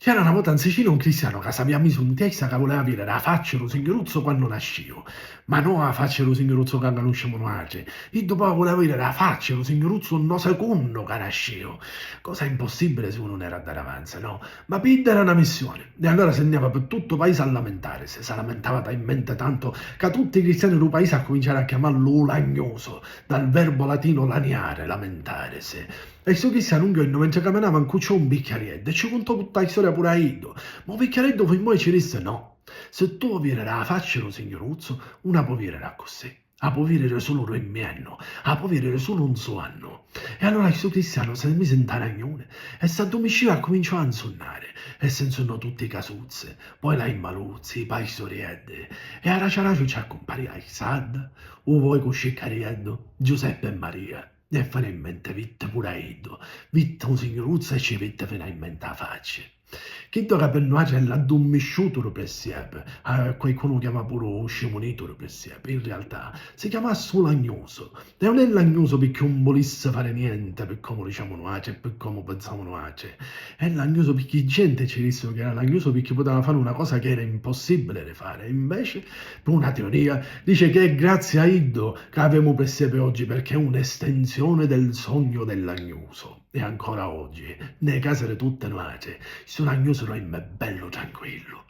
C'era una volta in Sicilia un cristiano che sapeva messo in testa che voleva avere la faccia lo singhiozzo quando nascevo, ma non la faccia lo singhiozzo quando nascevo nuoce, e dopo voleva avere la faccia lo singhiozzo no secondo che nascevo, cosa impossibile se uno non era a dare avanza, no? Ma Pidda era una missione, e allora se andava per tutto il paese a lamentare, se si lamentava talmente tanto che tutti i cristiani del paese a cominciare a chiamarlo lagnoso, dal verbo latino laniare, lamentare se. E questo cristiano un giorno mentre camminava cucciò un bicchiaretto e ci contò tutta la storia pure a Ido. Ma un bicchiaretto poi poi ci disse no. Se tu vuoi vedere la faccia dello signoruzzo, una può vedere così. A può vedere solo un anno, a può vedere solo un suo anno. E allora questo cristiano si mise in taragnone e si addormisciva e cominciò a insonnare. E si insonnò tutti i casuzze, poi la immaluzzi, poi storiette. E a Raciaracio ci accompagna il Sad, o voi con Sciccariello, Giuseppe e Maria. E fare in mente vitte pure Ido, vitte un signoruzzo e ci vitte fino in mente la faccia. Chi che per noi c'è l'addormisciuto per siepe, qualcuno chiama pure lo scemonito per siepe, in realtà si chiama solo lagnoso, e non è lagnoso perché non volesse fare niente, per come diciamo noi, e per come pensiamo noi, è lagnoso perché gente ci disse che era lagnoso perché poteva fare una cosa che era impossibile da fare, invece per una teoria dice che è grazie a Iddo che abbiamo per siepe oggi perché è un'estensione del sogno del lagnoso. E ancora oggi, nelle case di tutte noi, sono agnoso è bello tranquillo.